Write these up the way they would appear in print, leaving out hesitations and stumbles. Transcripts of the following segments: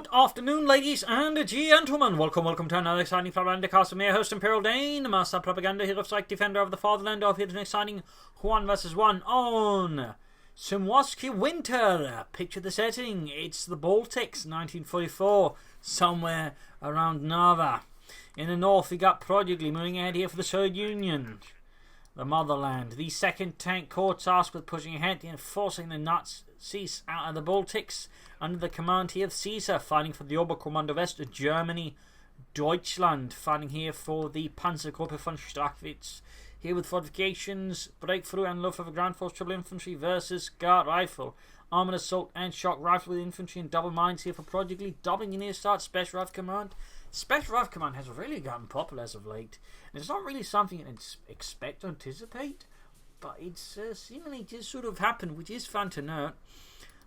Good afternoon, ladies and gentlemen. Welcome to another exciting Propagandacaster. I'm your host, Imperial Dane, Master Propaganda Hero Psych Defender of the Fatherland. Of here, an exciting 1 vs 1 on Semoisky Winter. Picture the setting. It's the Baltics, 1944, somewhere around Narva. In the north, we got Prodilgy moving ahead here for the Soviet Union, the motherland. The 2nd Tank Corps tasked with pushing ahead and forcing the Nazis out of the Baltics under the command here of Caesar, fighting for the Oberkommando West, Germany, Deutschland, fighting here for the Panzergruppe von Strachwitz, here with fortifications, breakthrough and Luftwaffe ground force triple infantry versus guard rifle, armoured assault and shock rifle with infantry and double mines here for Prodilgy, doubling in here start special rifle command. Special rifle command has really gotten popular as of late, and it's not really something you expect or anticipate, but it's seemingly just sort of happened, which is fun to note.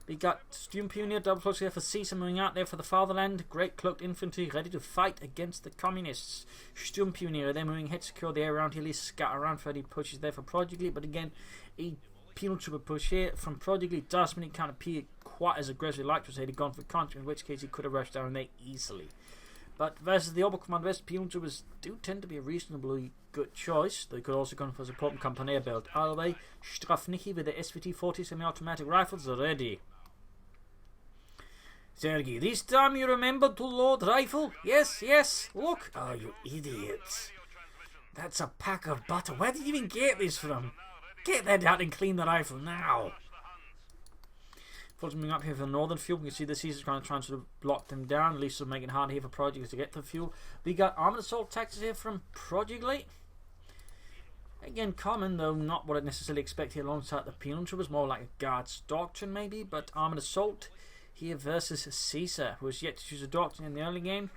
We got Student Pioneer double close here for Caesar moving out there for the fatherland. Great cloaked infantry ready to fight against the communists. Student Pioneer they're moving ahead, secure the air around here, scatter around for any pushes there for Prodilgy, but again a penal trooper push here from Prodilgy does mean he can't appear quite as aggressively like to say he'd gone for contact, in which case he could have rushed down there easily. But versus the Oberkommando West, penal troopers do tend to be a reasonably good choice. They could also go for support and company belt. Either way, Strafnicki with the SVT-40 semi-automatic rifles are ready. Sergei, this time you remembered to load rifle? Yes, look. Oh, you idiots. That's a pack of butter. Where did you even get this from? Get that out and clean the rifle now. Moving up here for the northern fuel. You can see the Caesar's trying to sort of block them down. At least making it hard here for Prodilgy to get the fuel. We got armoured assault tactics here from Prodilgy. Again, common, though not what I'd necessarily expect here alongside the penal troopers. More like a guard's doctrine, maybe. But armoured assault here versus Caesar, who has yet to choose a doctrine in the early game.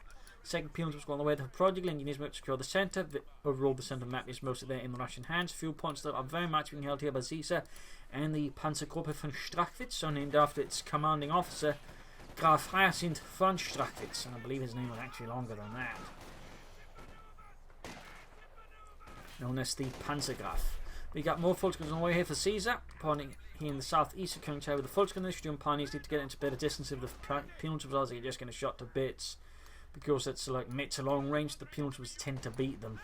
Second penal troopers go on the way to Prodilgy. Engineers move to secure the centre. Overall, the centre map is mostly there in the Russian hands. Fuel points that are very much being held here by Caesar and the Panzergruppe von Strachwitz, so named after its commanding officer, Graf Hyacinth von Strachwitz, and I believe his name was actually longer than that. Known as the Panzergraf. We got more Volksgunners on the way here for Caesar, pointing here in the southeast, coming to with the Volksgunners. Student pioneers need to get into better distance if the penal troopers are just getting shot to bits. Because it's like mid to long range, the penal troopers tend to beat them.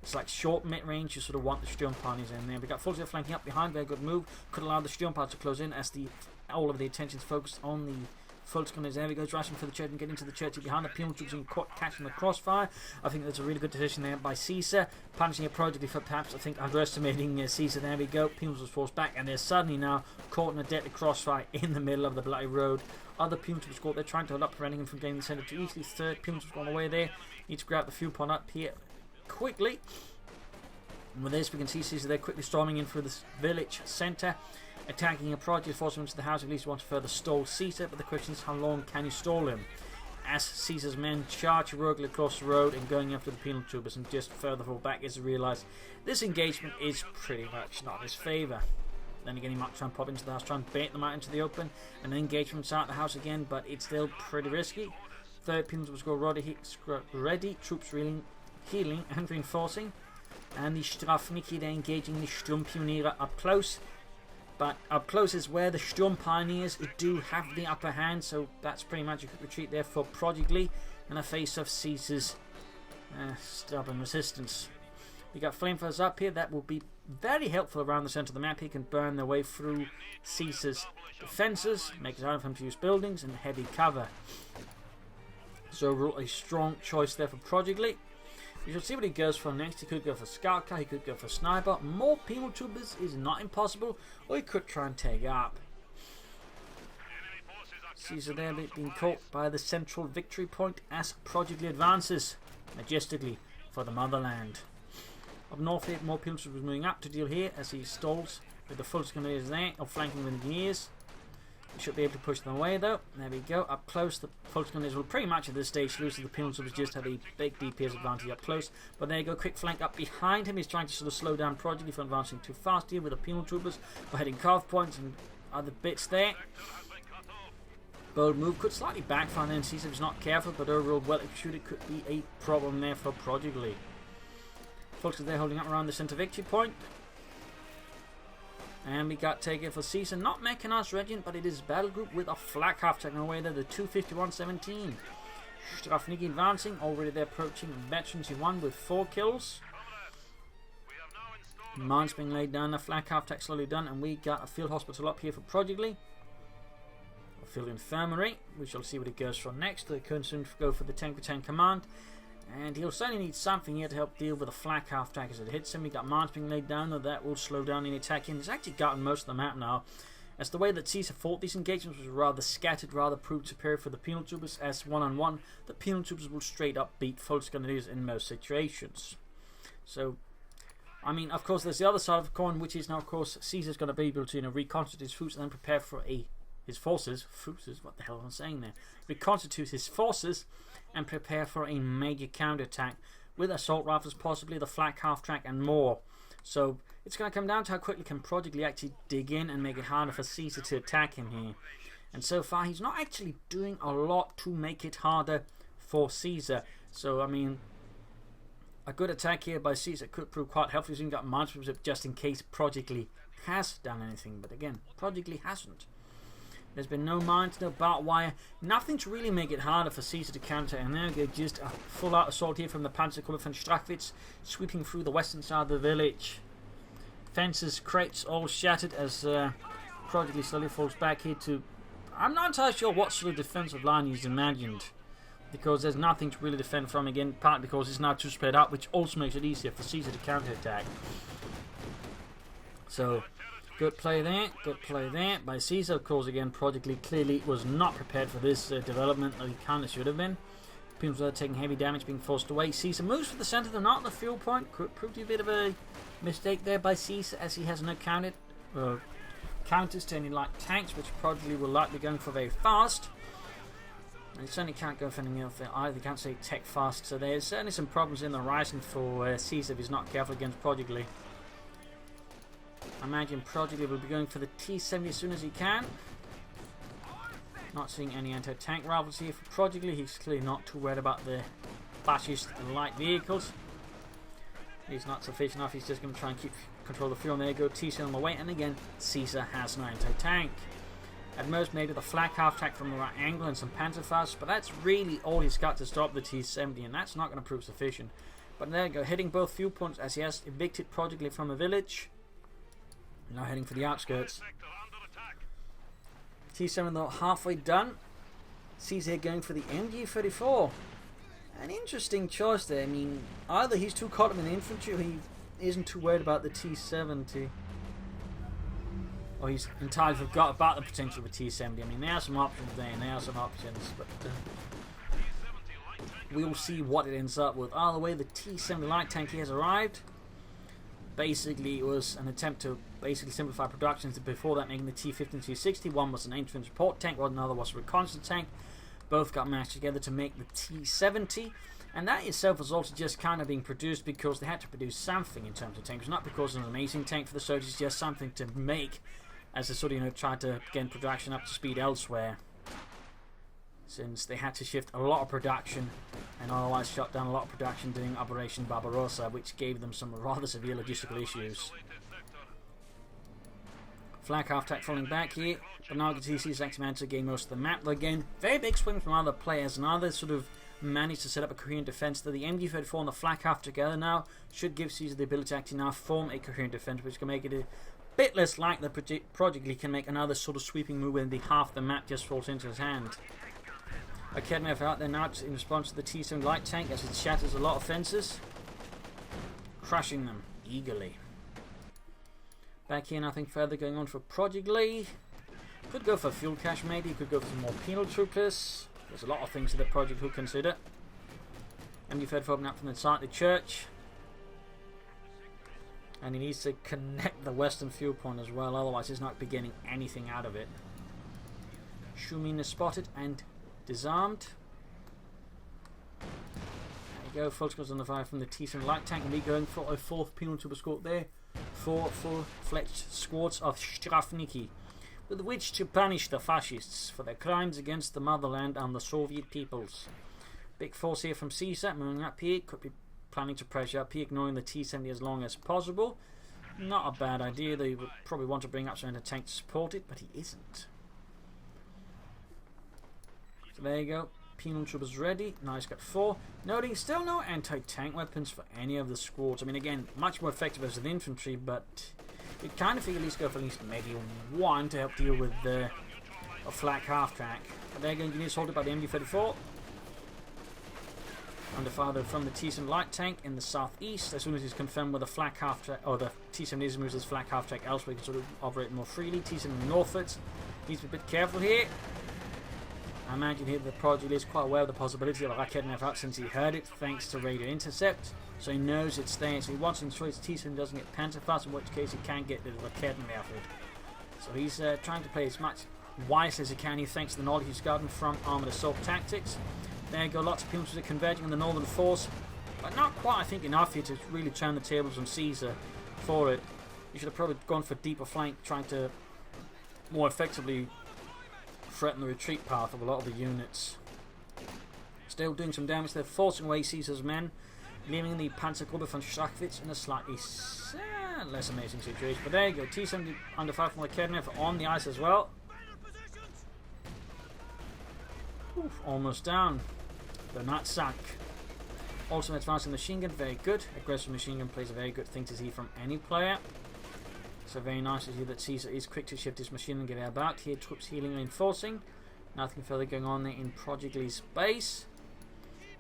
It's like short mid-range, you sort of want the Sturmpanies in there. We got Volksgunners flanking up behind, very good move. Could allow the Sturmpanies to close in as all of the attention's focused on the Volksgunners. There we go, rushing for the church and getting into the church behind the penal troops and catching the crossfire. I think that's a really good decision there by Caesar. Punishing a Prodilgy for perhaps, I think, underestimating Caesar. There we go, penal troops forced back and they're suddenly now caught in a deadly crossfire in the middle of the bloody road. Other penal troops score, they're trying to hold up, preventing him from getting the centre too easily. Third penal troops on the way there. Need to grab the fuel point up here quickly. And with this, we can see Caesar there quickly storming in through this village centre, attacking a Prodilgy, forcing him into the house. At least wants to further stall Caesar, but the question is, how long can you stall him? As Caesar's men charge heroically across the road and going after the penal troopers, and just further fall back as they realise this engagement is pretty much not in his favour. Then again, he might try and pop into the house, try and bait them out into the open, and then engage from inside the house again, but it's still pretty risky. Third penal troopers go ready, troops healing and reinforcing. And the Strafnicki, they're engaging the Sturmpioniere up close. But up close is where the Sturm Pioneers do have the upper hand, so that's pretty much a quick retreat there for Prodilgy in the face of Caesar's stubborn resistance. We got flamethrowers up here, that will be very helpful around the centre of the map. He can burn their way through Caesar's defences, make it harder for him to use buildings and heavy cover. So a strong choice there for Prodilgy. We shall see what he goes for next. He could go for scout car, he could go for sniper. More penal troopers is not impossible, or he could try and take up. Caesar there being caught by the central victory point as Prodilgy advances majestically for the motherland. Up north here, more penal troopers moving up to deal here as he stalls with the Volksgunners there, or flanking with engineers. We should be able to push them away though. There we go. Up close, the Volksgunners will pretty much at this stage lose to the penal troopers, just have a big DPS advantage up close. But there you go, quick flank up behind him. He's trying to sort of slow down Prodilgy from advancing too fast here with the penal troopers. We're heading carve points and other bits there. Bold move could slightly backfire then. Caesar was not careful, but overall well executed could be a problem there for Prodilgy. Volksgunners there holding up around the centre victory point. And we got taken for Caesar, not mechanized regiment, but it is battle group with a flak half taking away there, the 251-17. Strafniki advancing, already they're approaching veterans. He won with 4 kills. Mines being laid down, the flak half tack slowly done, and we got a field hospital up here for Prodilgy. A field infirmary, we shall see what it goes for next. They can soon go for the 10-10 command. And he'll certainly need something here to help deal with the flak half tack as it hits him. We got mines being laid down, though that will slow down any attacking. He's actually gotten most of the map now, as the way that Caesar fought these engagements was rather scattered, rather proved superior for the penal troopers, as one-on-one, the penal troopers will straight up beat Volksgrenadiers in most situations. So, I mean, of course, there's the other side of the coin, which is now, of course, Caesar's going to be able to, reconstitute his forces and then prepare for his forces, what the hell am I saying there? Reconstitute his forces and prepare for a major counterattack with assault rifles, possibly the flak half track and more. So it's going to come down to how quickly can Prodilgy actually dig in and make it harder for Caesar to attack him here. And so far he's not actually doing a lot to make it harder for Caesar. So I mean, a good attack here by Caesar could prove quite helpful. He's got mines just in case Prodilgy has done anything. But again, Prodilgy hasn't. There's been no mines, no barbed wire, nothing to really make it harder for Caesar to counter. And there we go, just a full-out assault here from the Panzerkorps von Strachwitz, sweeping through the western side of the village. Fences, crates, all shattered as Prodilgy slowly falls back here to... I'm not entirely sure what sort of defensive line he's imagined, because there's nothing to really defend from again, partly because it's now too spread out, which also makes it easier for Caesar to counterattack. So... good play there by Caesar. Of course, again, Prodilgy clearly was not prepared for this development that he kind of should have been. People were taking heavy damage, being forced away. Caesar moves for the centre, not on the fuel point. Could prove to be a bit of a mistake there by Caesar, as he has no counters to any light tanks, which Prodilgy will likely be going for very fast. And he certainly can't go for anything else either. He can't say tech fast, so there's certainly some problems in the horizon for Caesar if he's not careful against Prodilgy. I imagine Prodilgy will be going for the T-70 as soon as he can. Not seeing any anti-tank rifles here for Prodilgy. He's clearly not too worried about the fascist light vehicles. He's not sufficient enough. He's just going to try and keep control of the fuel. And there you go, T-70 on the way. And again, Caesar has no anti-tank. At most, maybe the flak half-tack from the right angle and some Panzerfaust. But that's really all he's got to stop the T-70. And that's not going to prove sufficient. But there you go, hitting both fuel points as he has evicted Prodilgy from the village. Now heading for the outskirts. T7 though halfway done. Caesar going for the MG34. An interesting choice there. I mean, either he's too caught up in the infantry or he isn't too worried about the T70. Or he's entirely forgot about the potential of the T70. I mean, there are some options there and there are some options. But we'll see what it ends up with. Either way, the T70 light tank has arrived. Basically, it was an attempt to basically simplify production. Before that, making the T-50 and T-60. One was an infantry support tank, while another was a reconnaissance tank. Both got mashed together to make the T-70. And that itself was also just kind of being produced because they had to produce something in terms of tanks. Not because it was an amazing tank for the soldiers, just something to make as they sort of, tried to get production up to speed elsewhere. Since they had to shift a lot of production and otherwise shut down a lot of production during Operation Barbarossa, which gave them some rather severe logistical issues. Flak half-tack falling back here, but now the TC's actually managed to gain most of the map. Though again, very big swing from other players, and others sort of managed to set up a coherent defense. That the MG34 and the flak half together now should give Caesar the ability to actually now form a coherent defense, which can make it a bit less likely that Prodilgy can make another sort of sweeping move when the half the map just falls into his hand. Academy out there now in response to the T-70 light tank as it shatters a lot of fences, crushing them eagerly. Back here, nothing further going on for Prodilgy. Could go for fuel cache maybe, could go for some more penal troopers. There's a lot of things that Prodilgy could consider. MG34 opening up from inside the church. And he needs to connect the western fuel point as well, otherwise he's not getting anything out of it. Shumin is spotted and disarmed. There you go, Volksgrenadiers on the fire from the T-70 light tank, and we going for a fourth penal trooper squad there. 4 full-fledged squads of Strafniki, with which to punish the fascists for their crimes against the motherland and the Soviet peoples. Big force here from Caesar, moving up here, could be planning to pressure up here, ignoring the T-70 as long as possible. Not a bad idea. They would probably want to bring up some tank to support it, but he isn't. So there you go. Penal troopers ready. Now he's got 4. Noting still no anti-tank weapons for any of the squads. I mean, again, much more effective as an infantry, but you kind of figure at least go for at least maybe 1 to help deal with a flak half-track. But there you go. Engineers halted by the MD-34. Under fire from the T-7 light tank in the southeast. As soon as he's confirmed with a flak half-track, or the T-7 is moves his flak half-track elsewhere, he can sort of operate more freely. T-7 northwards. Needs to be a bit careful here. I imagine here the Prodilgy is quite aware of the possibility of a Raketenwerfer out since he heard it thanks to radio intercept. So he knows it's there, so he wants to ensure his T-7 doesn't get panzerfaust, in which case he can get the Raketenwerfer. So he's trying to play as much wise as he can here thanks to the knowledge he's gotten from armoured assault tactics. There you go, lots of people are converging on the northern force, but not quite, I think, enough here to really turn the tables on Caesar for it. You should have probably gone for deeper flank, trying to more effectively threaten the retreat path of a lot of the units. Still doing some damage. They're forcing away Caesar's men, leaving the Panzergruppe von Strachwitz in a slightly less amazing situation. But there you go, T-70 under fire from the Raketenwerfer on the ice as well. Oof, almost down. But not sunk. Also advancing machine gun, very good. Aggressive machine gun plays a very good thing to see from any player. So very nice to see that Caesar is quick to shift his machine and get about. Here troops healing and reinforcing. Nothing further going on there in Prodilgy's base.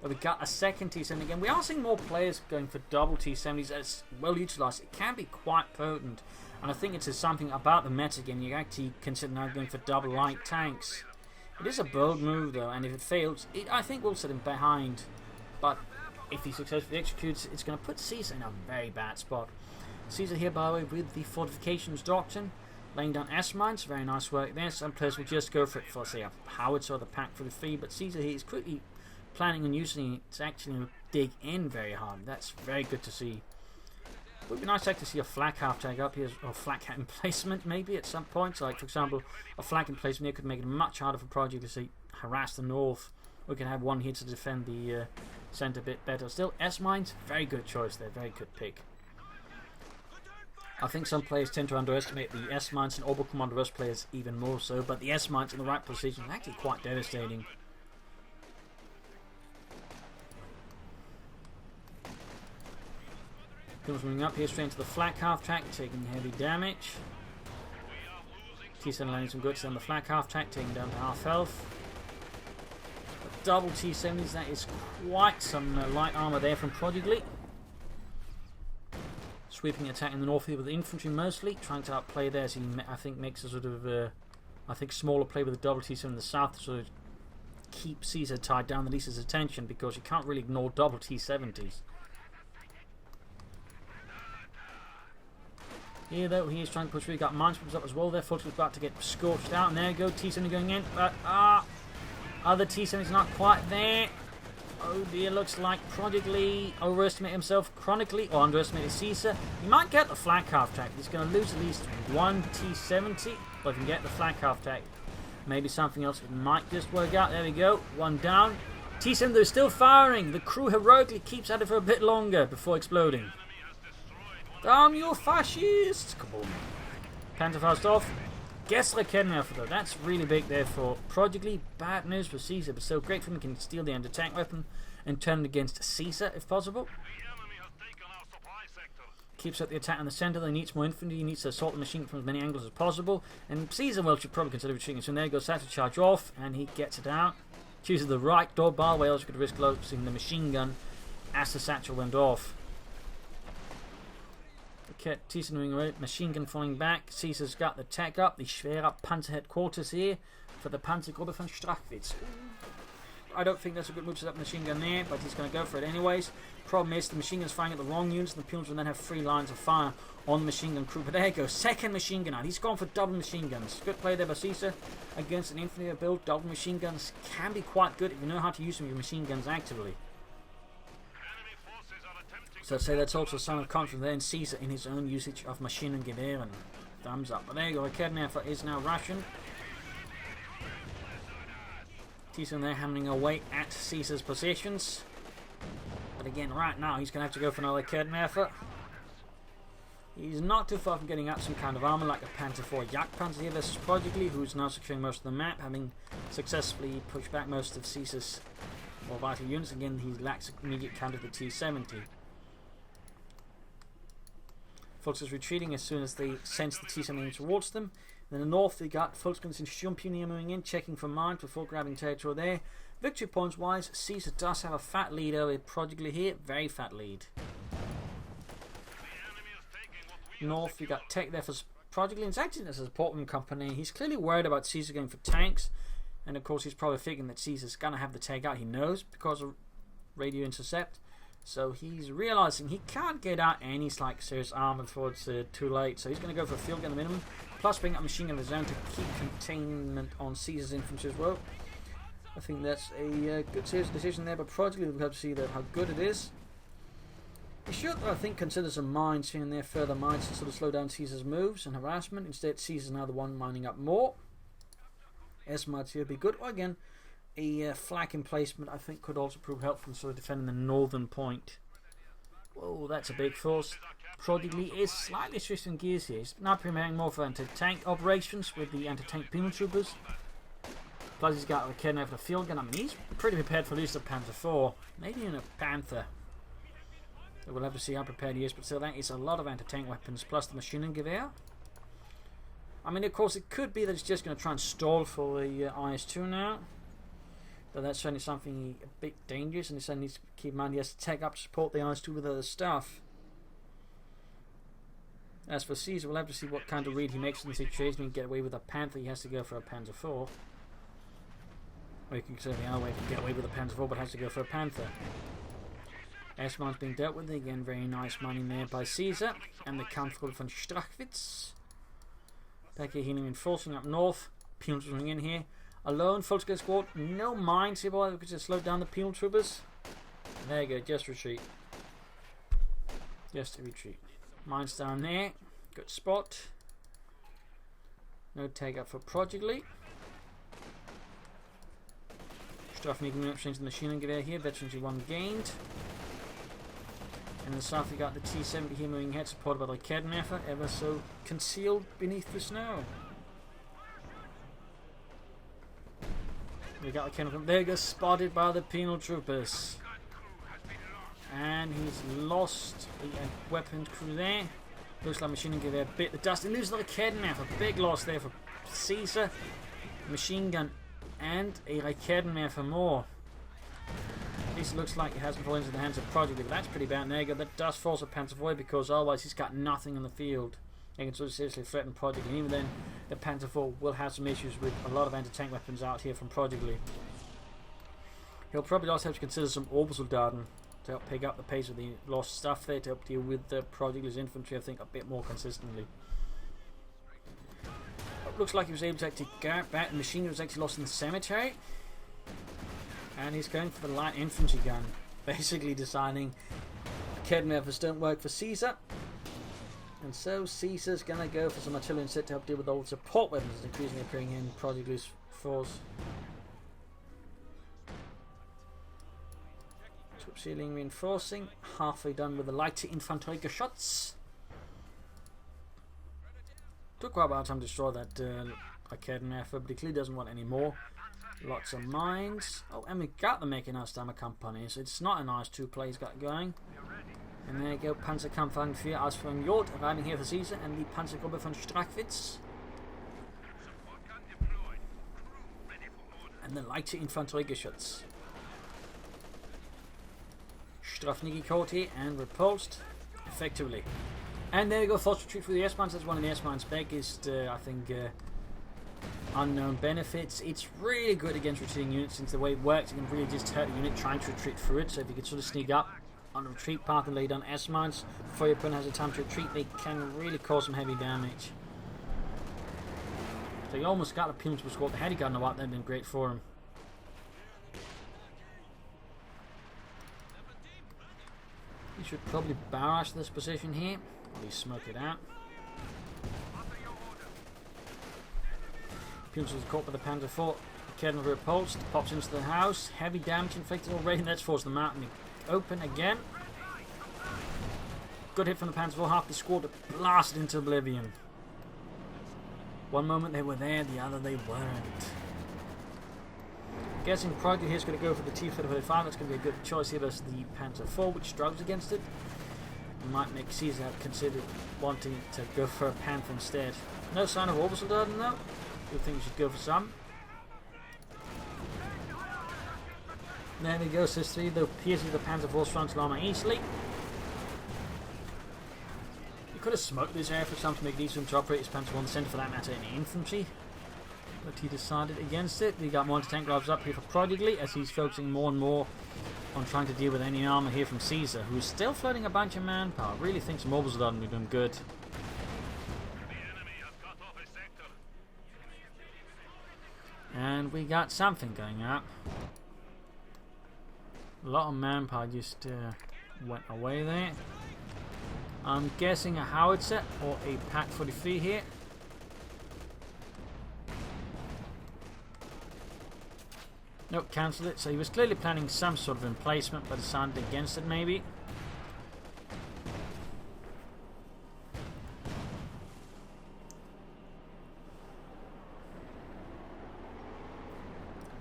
But we got a second T-70 again. We are seeing more players going for double T-70s. It's well utilised. It can be quite potent. And I think it's something about the meta again. You actually consider now going for double light tanks. It is a bold move though, and if it fails, I think will set him behind. But if he successfully executes, it's going to put Caesar in a very bad spot. Caesar here, by the way, with the Fortifications doctrine, laying down S-mines, very nice work there. Some players will just go for it for, say, a howitzer or the pack for the free, but Caesar here is quickly planning on using it to actually dig in very hard. That's very good to see. It would be nice to see a flak half-tag up here, or flak emplacement maybe at some point. So like, for example, a flak emplacement here could make it much harder for Prodilgy to, say, harass the north. We can have one here to defend the centre a bit better. Still, S-mines, very good choice there, very good pick. I think some players tend to underestimate the S-mines, and Oberkommando players even more so, but the S-mines in the right position are actually quite devastating. Comes moving up here straight into the flak half-track, taking heavy damage. T-7 landing some good on the flak half-track, taking down to half health. But double T-70s, that is quite some light armour there from Prodilgy. Sweeping attack in the north here with the infantry mostly, trying to outplay there as he, I think, makes a sort of, smaller play with the double T-7 in the south to sort of keep Caesar tied down, at least his attention, because you can't really ignore double T-70s. Here though, he is trying to push through. He got minesweepers up as well there. Fulton's about to get scorched out, and there you go, T-70 going in, but other T-70's not quite there. Oh dear, looks like Prodilgy overestimated himself chronically, or underestimated Caesar. He might get the flak half-track. He's going to lose at least one T-70, but if he can get the flak half-track, maybe something else might just work out. There we go, one down. T-70 is still firing. The crew heroically keeps at it for a bit longer before exploding. Damn you fascists! Come on. Panzerfaust off. Guess Raketenwerfer though. That's really big there for Prodilgy. Bad news for Caesar, but still great for him. He can steal the anti-tank weapon and turn it against Caesar if possible. Keeps up the attack in the centre. He needs more infantry. He needs to assault the machine from as many angles as possible. And Caesar, well, should probably consider retreating. So there goes Satchel charge off, and he gets it out. Chooses the right door bar, where else you could risk losing the machine gun as the Satchel went off. T-7 machine gun falling back. Caesar's got the tech up, the schwere Panzer headquarters here for the Panzergruppe von Strachwitz. I don't think that's a good move to that machine gun there, but he's going to go for it anyways. Problem is, the machine gun's firing at the wrong units, and the Punions will then have 3 lines of fire on the machine gun crew. But there you go, second machine gun out. He's gone for double machine guns. Good play there by Caesar against an infantry build. Double machine guns can be quite good if you know how to use them, your machine guns actively. So I'd say that's also a sign of confidence there in Caesar in his own usage of machine and Gewehren. Thumbs up. But there you go, Raketenwerfer is now Russian. T-7 there hammering away at Caesar's positions. But again, right now he's going to have to go for another Raketenwerfer. He's not too far from getting out some kind of armor like a Panzer IV Jagdpanzer here versus Prodilgy, who's now securing most of the map, having successfully pushed back most of Caesar's more vital units. Again, he lacks immediate counter to the T-70. Volks is retreating as soon as they sense the T-70 towards them. In the north, they got Volksguns in Stumpunier moving in, checking for mines before grabbing territory there. Victory points wise, Caesar does have a fat lead over Prodilgy here, very fat lead. North, we got tech there for Prodilgy, and it's actually a support company. He's clearly worried about Caesar going for tanks, and of course he's probably thinking that Caesar's gonna have the take out. He knows because of radio intercept, so he's realizing he can't get out any like serious armor before it's too late. So he's gonna go for a field gun minimum, plus bring up machine gun of his own to keep containment on Caesar's infantry as well. I think that's a good serious decision there, but Prodilgy, we'll have to see how good it is. He should, I think, consider some mines here and there, further mines to sort of slow down Caesar's moves and harassment. Instead, Caesar's now the one mining up more. S-mines here would be good. Or again, a flak emplacement I think could also prove helpful in sort of defending the northern point. Whoa, that's a big force. Prodilgy is slightly shifting gears here. He's now preparing more for anti-tank operations with the anti-tank penal troopers. Plus he's got a cannon for the field gun. I mean, he's pretty prepared for at least a Panzer IV, maybe even a Panther. So we'll have to see how prepared he is, but still that is a lot of anti-tank weapons, plus the machine gun gewehr. I mean, of course, it could be that it's just going to try and stall for the IS-2 now. But that's certainly something a bit dangerous, and he certainly needs to keep in mind he has to take up to support the IS-2 with other stuff. As for Caesar, we'll have to see what kind of read he makes in the situation. He can get away with a Panther, he has to go for a Panzer IV. Or he can certainly the other way, get away with a Panzer IV, but has to go for a Panther. S-mine's being dealt with. Again, very nice mining there by Caesar. And the Kampfgruppe von Strachwitz. Back here, healing reinforcing up north. Penal troopers in here. Alone, full scale squad. No mines here, boy. We could just slow down the penal troopers. There you go, just retreat. Just a retreat. Mines down there. Good spot. No take up for Prodilgy. Strafnig moving up straight to the machine gun gewehr here. Veterans 1 gained. And in the south we got the T-70 here moving ahead, supported by the Raketenwerfer, ever so concealed beneath the snow. We got the Raketenwerfer. There goes, spotted by the penal troopers. And he's lost the weapons crew there. Looks like machine gun gewehr bit the dust. He loses the Raketenwerfer. Big loss there for Caesar. Machine gun and a Raketenwerfer more. At least it looks like it hasn't fallen into the hands of Prodilgy, but that's pretty bad. And there you go, that does force a Panzer IV because otherwise he's got nothing in the field. He can sort of seriously threaten Prodilgy. And even then, the Panzer IV will have some issues with a lot of anti-tank weapons out here from Prodilgy. He'll probably also have to consider some Obersoldaten to help pick up the pace of the lost stuff there, to help deal with the Prodilgy's infantry, I think, a bit more consistently. It looks like he was able to actually get back. The machine gun was actually lost in the cemetery. And he's going for the light infantry gun, basically deciding Raketenwerfers don't work for Caesar. And so Caesar's going to go for some artillery instead to help deal with all the support weapons that increasingly appearing in Prodilgy's force. Troop ceiling reinforcing, halfway done with the lighter infantry shots. Took quite a while time to destroy that Raketenwerfer, but he clearly doesn't want any more. Lots of mines. Oh, and we got the mechanized armor company, so it's not a nice two play he's got going. And there you go, Panzerkampfwagen 4 aus von Jod arriving here for Caesar, and the Panzergruppe von Strachwitz. And the lighter Infanteriegeschütz. Strafniki caught here and repulsed effectively. And there you go, forced retreat through the S-mines. That's one of the S-mines' biggest, I think, unknown benefits. It's really good against retreating units, since the way it works, it can really just hurt a unit trying to retreat through it. So if you could sort of sneak up on the retreat path and lay down S-mines before your opponent has a time to retreat, they can really cause some heavy damage. So you almost got a penal to squad. Had he gotten a lot, that'd been great for him. He should probably barrage this position here, or least smoke it out. Penal was caught by the Panzer IV. Raketenwerfer repulsed, pops into the house. Heavy damage inflicted already. Let's force them out in the open again. Good hit from the Panzer IV. Half the squad blasted into oblivion. One moment they were there, the other they weren't. Guessing Prodilgy here is going to go for the T-35. That's going to be a good choice here versus the Panzer IV, which struggles against it. Might make Caesar consider wanting to go for a Panther instead. No sign of orbital Darden though. Good thing you should go for some. There we go, says 3, though piercing the Panzer IV's frontal armour easily. He could have smoked this area for some to make it easier to operate his Panzer I in the centre for that matter in infantry. But he decided against it. We got more anti-tank gloves up here for Prodilgy as he's focusing more and more on trying to deal with any armour here from Caesar, who's still floating a bunch of manpower. Really thinks mobiles are done and we've done good. And we got something going up. A lot of manpower just went away there. I'm guessing a howitzer or a Pak 43 here. Nope, cancelled it. So he was clearly planning some sort of emplacement, but decided against it maybe.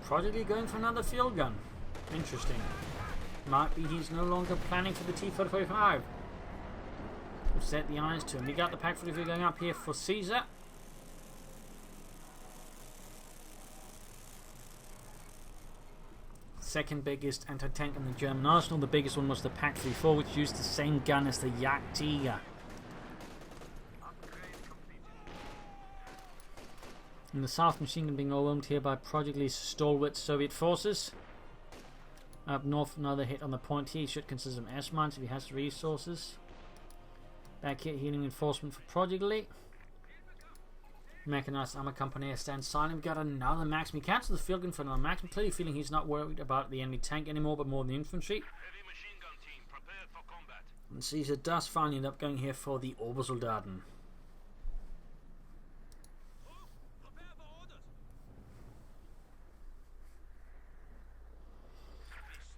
Prodilgy going for another field gun. Interesting. Might be he's no longer planning for the T-35. We'll set the eyes to him. We got the Pak 43 going up here for Caesar. Second biggest anti-tank in the German arsenal. The biggest one was the Pak 34, which used the same gun as the Jagdtiger. In the south, machine gun being overwhelmed here by Prodilgy's stalwart Soviet forces. Up north, another hit on the point here. He should consider some S-mines if he has the resources. Back here, healing enforcement for Prodilgy. Mechanized armor company stands silent. We got another max. We cancel the field gun for another max. I'm clearly feeling he's not worried about the enemy tank anymore, but more the infantry. And Caesar does finally end up going here for the Obersoldaten.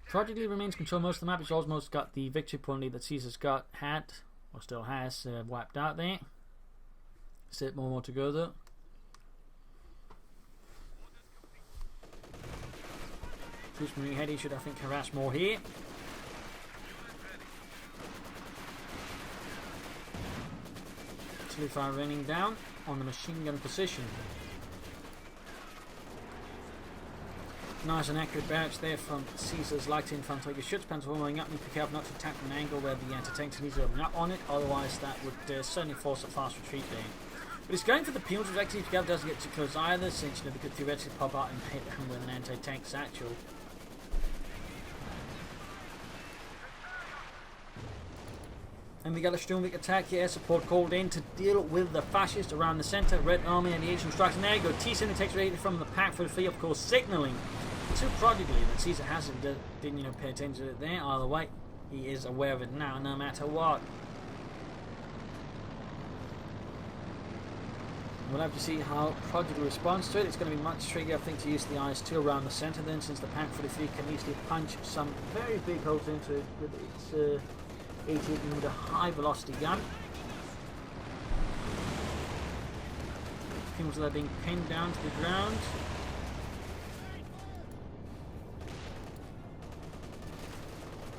Prodilgy remains control most of the map. He's almost got the victory point lead that Caesar's had, or still has, wiped out there. Still more to go though. Cruise Marine Heady should, I think, harass more here. Artillery fire raining down on the machine gun position. Nice and accurate barracks there from Caesar's light infantry. Your Schutzpanzer warming up, and be careful not to attack from an angle where the anti-tank needs to open up on it, otherwise that would certainly force a fast retreat there. But he's going for the peons, which actually if doesn't get too close either, since you know, they could theoretically pop out and hit him with an anti-tank satchel. And we got a Sturmweg attack here, support called in to deal with the fascists around the centre. Red Army and the Asian strikes, and there you go. T-70 takes radiated from the Pak 43, of course, signalling to Prodilgy that Caesar hasn't didn't pay attention to it there. Either way, he is aware of it now, no matter what. We'll have to see how Prodilgy responds to it. It's going to be much trickier, I think, to use the IS-2 around the centre then, since the Pak 43 can easily punch some very big holes into it with its 88mm high velocity gun. Things that are being pinned down to the ground.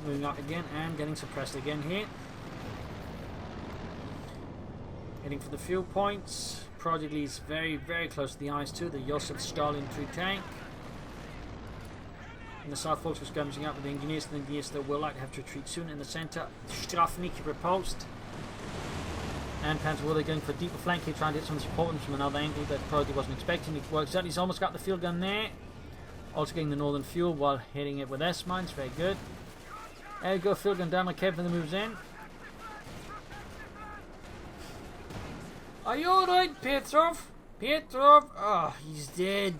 Moving up again and getting suppressed again here. Heading for the fuel points. Prodilgy's very, very close to the IS-2, the Joseph Stalin 3 tank. And the South Force was skirmishing up with the engineers, and the engineers that will likely have to retreat soon in the centre. Strafnik repulsed. And Panzer Will going for a deeper flank here, trying to hit some support from another angle that Prodilgy wasn't expecting. It works out. He's almost got the field gun there. Also getting the northern fuel while hitting it with S-mines. Very good. There you go, field gun down like Kevin that moves in. Are you alright, Petrov? Petrov? Oh, he's dead.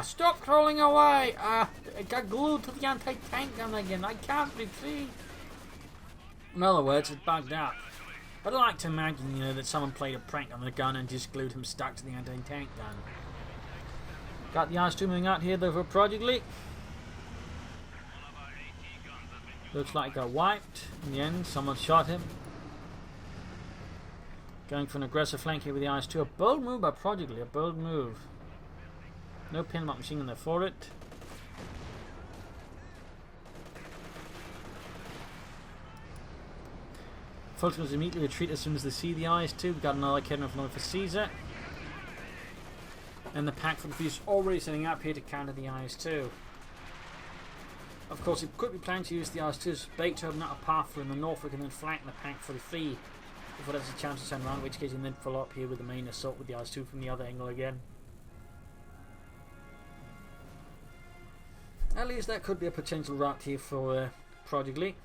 Stop crawling away! I got glued to the anti-tank gun again. I can't retreat. In other words, it bugged out. But I like to imagine, you know, that someone played a prank on the gun and just glued him stuck to the anti-tank gun. Got the IS-2 moving out here though for Prodilgy. Looks like he got wiped in the end. Someone shot him. Going for an aggressive flank here with the IS-2. A bold move by Prodilgy. A bold move. No pin mark machine gun there for it. Volksgunners immediately retreat as soon as they see the IS-2. We've got another cannon for Caesar. And the pack for the fleet is already setting up here to counter the IS-2. Of course, it could be planning to use the IS-2 as bait to open up a path through in the north. We can then flank the pack for the fleet before there's a chance to send around, in which case you can then follow up here with the main assault with the IS-2 from the other angle again. At least that could be a potential route here for Prodilgy.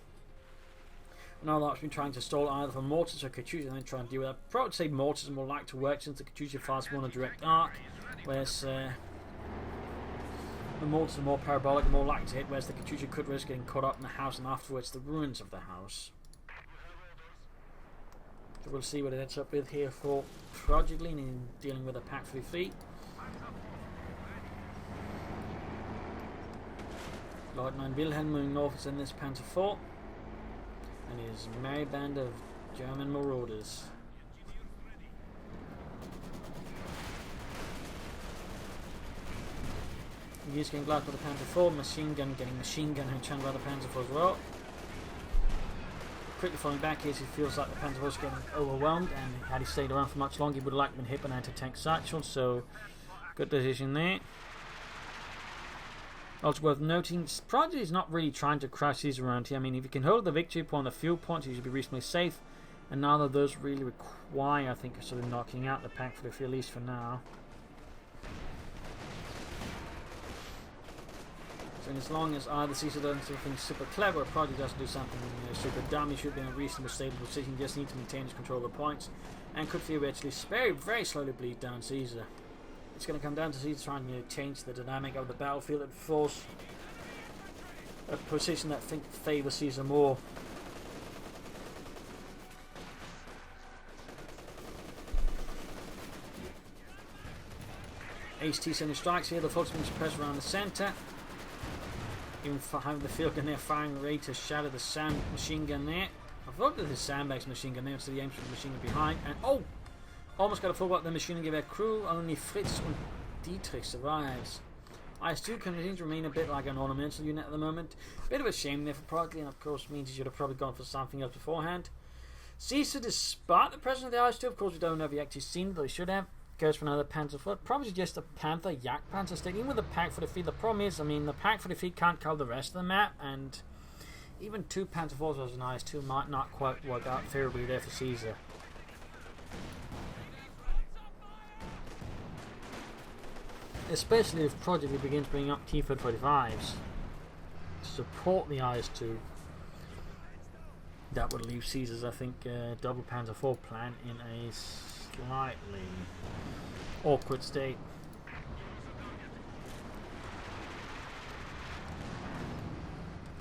Now that's been trying to stall either for mortars or Katyusha and then try and deal with that. Probably would say mortars are more likely to work since the Katyusha fires more on a direct arc, whereas the mortars are more parabolic and more likely to hit, whereas the Katyusha could risk getting caught up in the house and afterwards the ruins of the house. So we'll see what it ends up with here for Prodilgy in dealing with a pack 3 fleet. Lieutenant Wilhelm moving north is in this Panzer IV and his merry band of German marauders. He's getting glassed by the Panzer IV, machine gun getting machine gun and channeled by the Panzer IV as well. Quickly falling back here as he feels like the Panzer IV is getting overwhelmed, and had he stayed around for much longer he would have likely been hit by an anti-tank satchel, so good decision there. Also worth noting, Prodilgy is not really trying to crash these around here. I mean, if you can hold the victory point, the fuel points, you should be reasonably safe. And neither of those really require, I think, sort of knocking out the pack for the field, at least for now. So as long as either Caesar does something super clever or Prodilgy doesn't do something super dumb, he should be in a reasonable stable position. He just needs to maintain his control of the points. And could theoretically very slowly bleed down Caesar. It's going to come down to Caesar trying to change the dynamic of the battlefield and force a position that I think favours Caesar more. HT sending strikes here, the Volksgunners suppressed around the centre. Even having the field gun there firing ready to shatter the sand machine gun there. I thought that his sandbags machine gun there, so he aims for the machine gun behind. And oh! Almost got a full the machine gun crew, only Fritz and Dietrich survives. IS-2 continues to remain a bit like an ornamental unit at the moment. Bit of a shame there for Prodilgy, and of course means he should have probably gone for something else beforehand. Caesar, despite the presence of the IS-2, of course we don't know if he actually seen it, though he should have, goes for another Panzer IV. Probably just a Panther Yak Panzer sticking with the pack for the feet. The problem is, I mean, the pack for the feet can't cover the rest of the map, and even 2 Panzer IVs as an IS-2 might not quite work out favorably there for Caesar. Especially if Prodilgy begins bringing up T-45s to support the IS-2. That would leave Caesar's, I think, double Panzer IV plan in a slightly awkward state.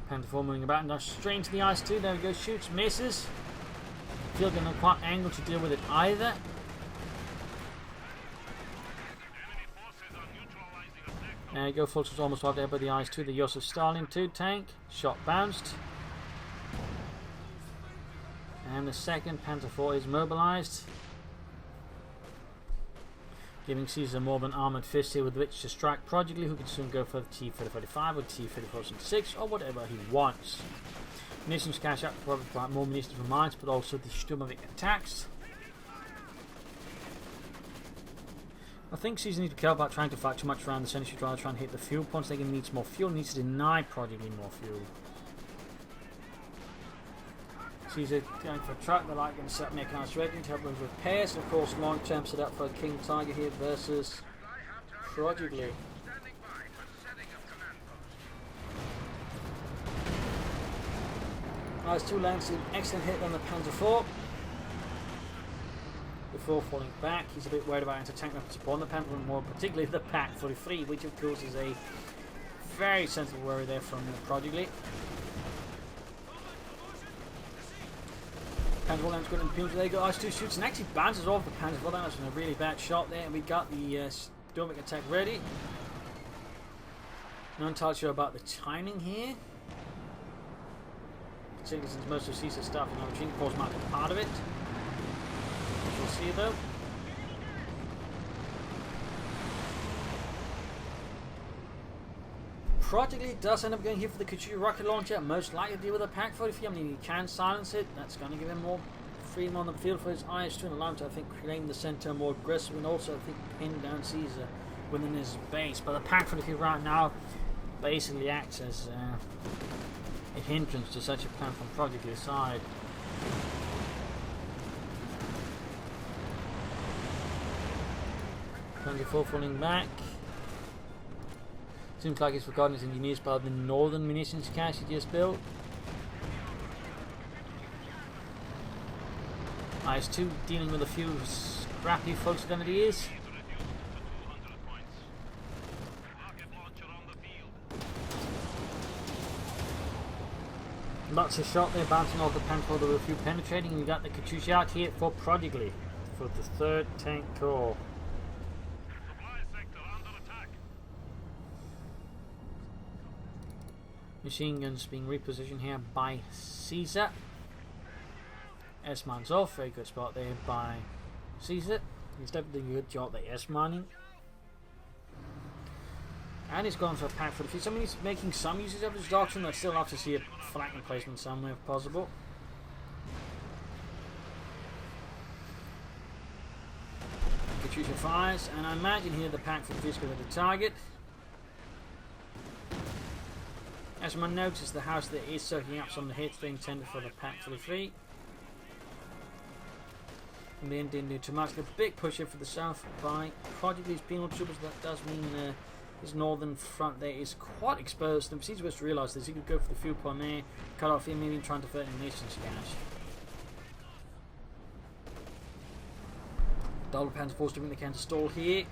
Panzer IV moving about and goes straight into the IS-2. There we go, shoots, misses. Field gun not quite angled to deal with it either. There you go, Fultz was almost wiped out by the IS-2, the Joseph Stalin 2 tank. Shot bounced. And the second Panzer IV is mobilized, giving Caesar more of an armoured fist here with which to strike Prodilgy, who can soon go for the T-35 or T-34-6 or whatever he wants. Munitions cache up to provide more munitions for mines, but also the Sturmovik attacks. I think Caesar needs to be careful about trying to fight too much around the centre. Should rather try and hit the fuel points. They needs more fuel. Needs to deny Prodilgy more fuel. Caesar going for a truck. They're like going to set mechanized ready to help with repairs. And of course, long term set up for a King Tiger here versus Prodilgy. IS-2 lands an excellent hit on the Panzer IV. Before falling back, he's a bit worried about anti-tank weapons upon the Panzer, more particularly the Pack 43, which of course is a very sensible worry there from Prodilgy. Panzer IV lands good in the Pumas. There you go, IS-2 shoots and actually bounces off the Panzer IV. That was a really bad shot there, and we got the Sturmovik attack ready. Not entirely sure about the timing here. particularly since most of Caesar's staff and machine corps might be part of it. We'll see though. Prodigy does end up going here for the Kachu rocket launcher, most likely to deal with a Pack 43. I mean, he can silence it. That's going to give him more freedom on the field for his IS-2 and allow him to, I think, claim the center more aggressive and also, I think, pin down Caesar within his base. But the Pack 43 right now basically acts as a hindrance to such a plan from Prodigy's side. Falling back. Seems like he's forgotten his engineers by the northern munitions cache he just built. IS-2 dealing with a few scrappy folks grenadiers. Lots of shot there bouncing off the panther with a few penetrating, and we got the Katyusha out here for Prodigy for the 3rd Tank Corps. Machine guns being repositioned here by Caesar. S-mine's off, very good spot there by Caesar. He's definitely doing a good job at S-mining. And he's gone for a Pack 43. So I mean, he's making some uses of his doctrine. I'd still have to see a flank replacement somewhere if possible. Katyusha fires, and I imagine here the Pack 43 is going to target. As one notices, the house there is soaking up some of the hits they intended for the Pack 43. And they didn't do too much. A big push here for the south by Prodigy's penal troopers. That does mean his northern front there is quite exposed. And Caesar was to realise this. He could go for the field point there, cut off him, maybe trying to fit in nation's cache. Double Panzer force doing the counter stall here.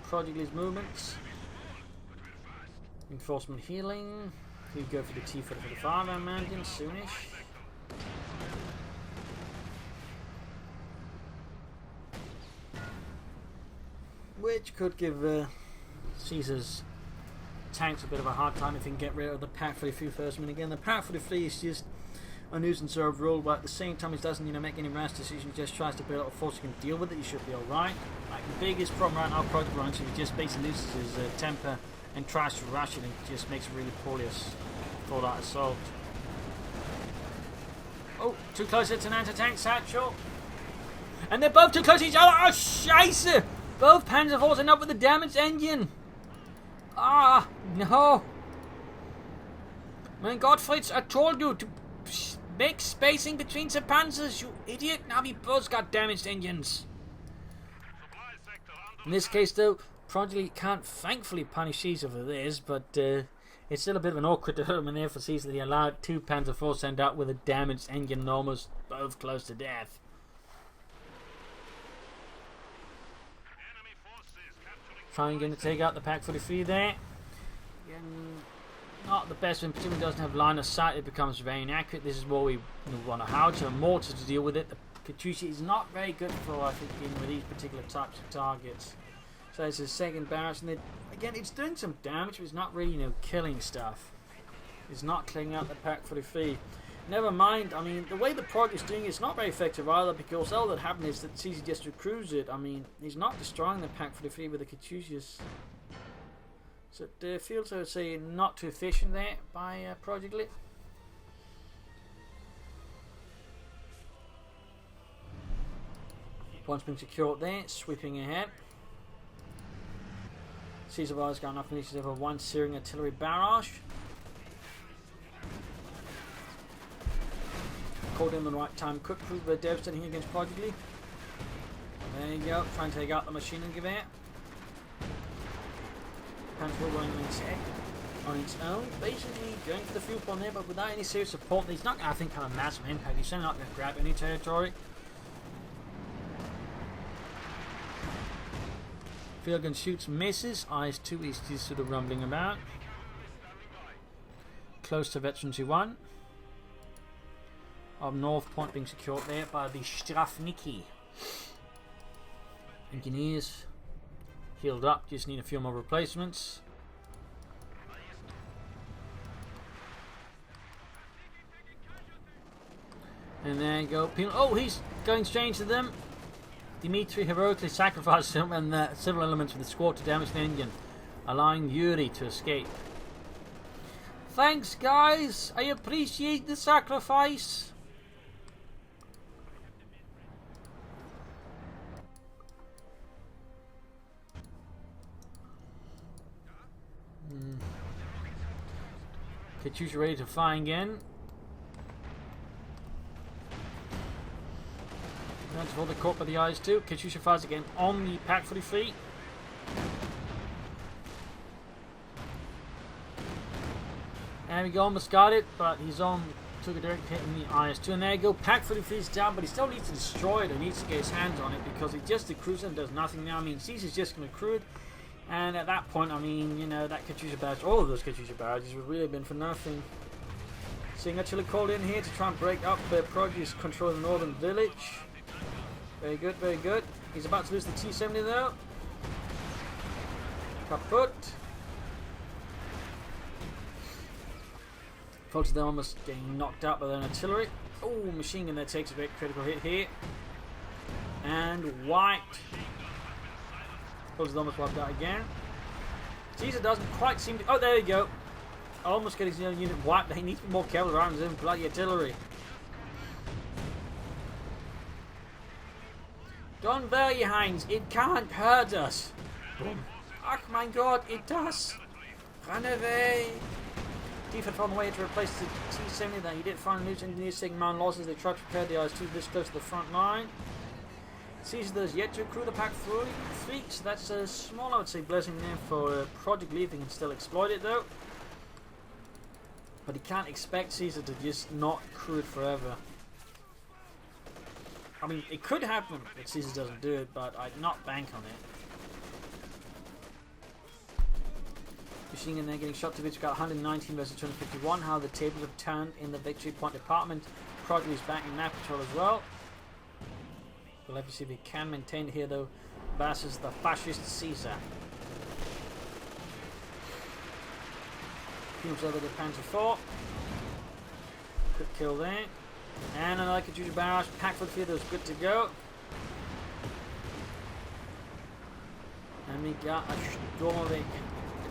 Prodigy's movements. Enforcement healing. He'll go for the T-45, I imagine, soonish. Which could give Caesar's tanks a bit of a hard time if he can get rid of the Pack 43 first. I mean, again, the Pack 43 is just a nuisance overall, but at the same time, he doesn't, make any rash decisions. He just tries to build up a force he can deal with it. He should be alright. Like, the biggest problem right now, Prodigy runs, he just basically loses his temper and tries to rush it and just makes it really poorly for that assault. Oh, too close to an anti-tank satchel. And they're both too close to each other. Oh, scheisse! Both Panzer IVs end up with a damaged engine. Ah, no. Mein Gott, Fritz, I told you to make spacing between the Panzers, you idiot. Now we both got damaged engines. In this case, though, Prodigy can't thankfully punish Caesar for this, but it's still a bit of an awkward development there for Caesar that he allowed 2 Panzer IVs sent out with a damaged engine and almost both close to death. Trying to take out the Pack 43 there. Again, not the best when particularly doesn't have line of sight. It becomes very inaccurate. This is where we want a howitzer and mortar to deal with it. The Katyusha is not very good for, I think, dealing with these particular types of targets. So it's his second barrage, and again, it's doing some damage, but it's not really, killing stuff. It's not clearing out the Pack 43. Never mind, I mean, the way the Prog is doing it's not very effective either, because all that happened is that Caesar just recruits it. I mean, he's not destroying the Pack 43 with the Katyushas. So it feels, I would say, not too efficient there by Prodigy. One's been secured there, sweeping ahead. Caesar has got enough munitions over one Syrian artillery barrage. Called in the right time, could prove devastating against Prodigy. There you go, trying to take out the machine gun gewehr. Panther running on its own, basically going for the field point there, but without any serious support. He's not going to, I think, have a massive impact. He's certainly not going to grab any territory. Field gun shoots, misses. IS-2 is just sort of rumbling about. Close to Veteran 2-1. Up north, point being secured there by the Strafniki. Engineers healed up, just need a few more replacements. And there you go. Oh, he's going straight to them. Dmitry heroically sacrificed him and the civil elements of the squad to damage the engine, allowing Yuri to escape. Thanks, guys. I appreciate the sacrifice. Katyusha ready to fire again. That's all the caught by the eyes too. Katyusha fires again on the Pack 43. There we go, almost got it, but he's on, took a direct hit in the IS-2, and there you go, Pack 43 is down, but he still needs to destroy it, or needs to get his hands on it, because he just the cruiser and does nothing now. I mean, Caesar's just going to crew it, and at that point, I mean, you know, that Katyusha barrage, all of those Katyusha barrages would really have been for nothing. Seeing actually called in here to try and break up the Prodigy's control of the northern village. Very good, very good. He's about to lose the T-70 though. Kaput. Folks, they're almost getting knocked out by their artillery. Oh, machine gun there takes a very critical hit here. And wiped. Folks, almost wiped out again. Caesar doesn't quite seem to... Oh, there you go. Almost get his unit wiped. He needs to be more careful around him. Bloody artillery. Don't bury your hands. It can't hurt us. Boom. Oh my god, it does. Run away. Defense on the way to replace the T-70 that he did find news engineers taking man losses. They tried to prepare the IS-2 this close to the front line. Caesar does yet to accrue the Pack 3, so that's a small, I would say, blessing there for Prodigy. They can still exploit it though. But he can't expect Caesar to just not crew it forever. I mean, it could happen if Caesar doesn't do it, but I'd not bank on it. Machine gun there getting shot to bits. We've got 119 versus 251. How the tables have turned in the Victory Point department. Prodigy is back in that patrol as well. We'll have to see if he can maintain it here though versus the fascist Caesar. Moves over the Panzer 4. Quick kill there. And another Katyusha barrage. Pack for the field was good to go. And we got a Stormvik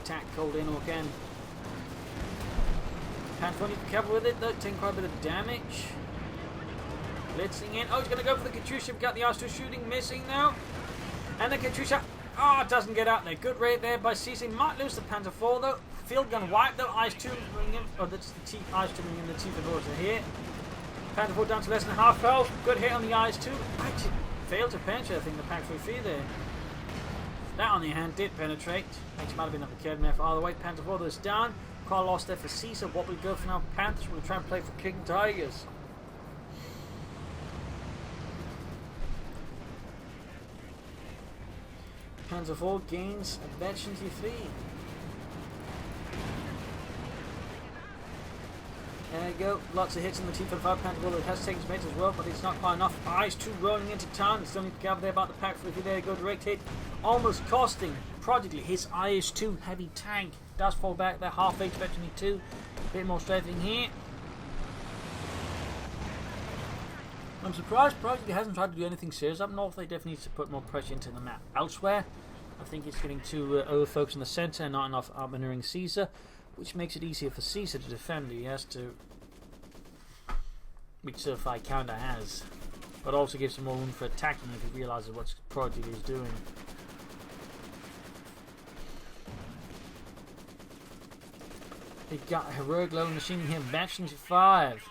attack called in again. Panzer 4 needs to be careful with it though, taking quite a bit of damage. Blitzing in. Oh, he's going to go for the Katyusha. We've got the R2 shooting, missing now. And the Katyusha, oh, it doesn't get out there. Good rate there by Caesar. Might lose the Panzer 4 though. Field gun wipe though. IS-2 bringing in. Oh, that's the IS-2 bringing in the T-4s are here. Panzer 4 down to less than half health. Good hit on the IS-2. Actually failed to penetrate, I think, the Pack 3 there. That on the hand did penetrate. Actually might have been up the Kednev either way. Panzer 4 is down. Quite lost there for Caesar. What will go for now? Panthers will try and play for King Tigers. Panzer 4 gains advantage 3. There you go, lots of hits in the T-45 Panzer 4. It has taken some hits as well, but it's not quite enough. IS-2 rolling into town. Still need to be careful there about the Pack 3. There you go, direct hit. Almost costing Prodigy his IS-2 heavy tank. Does fall back there, half HP eventually too. Bit more strafing here. I'm surprised Prodigy hasn't tried to do anything serious up north. They definitely need to put more pressure into the map elsewhere. I think it's getting too over-focused in the centre and not enough outmaneuvering Caesar, which makes it easier for Caesar to defend. He has to, which certified counter has, but also gives him more room for attacking if he realises what Prodigy is doing. They got a heroic low machine here, matching to 5.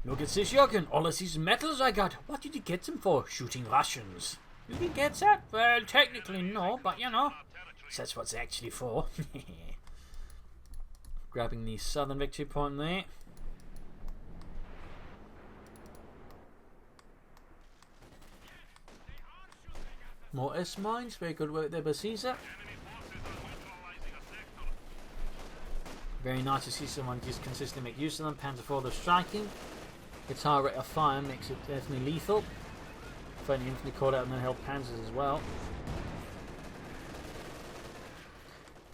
Look at this Jürgen, all of these medals I got. What did you get them for? Shooting Russians. You didn't get that? Well, technically no, but you know, that's what it's actually for. Grabbing the southern victory point there. More S-mines, very good work there by Caesar. Very nice to see someone just consistently make use of them. Panzer 4 they're striking. Its high rate of fire makes it definitely lethal. Friendly infantry caught out and then held panzers as well.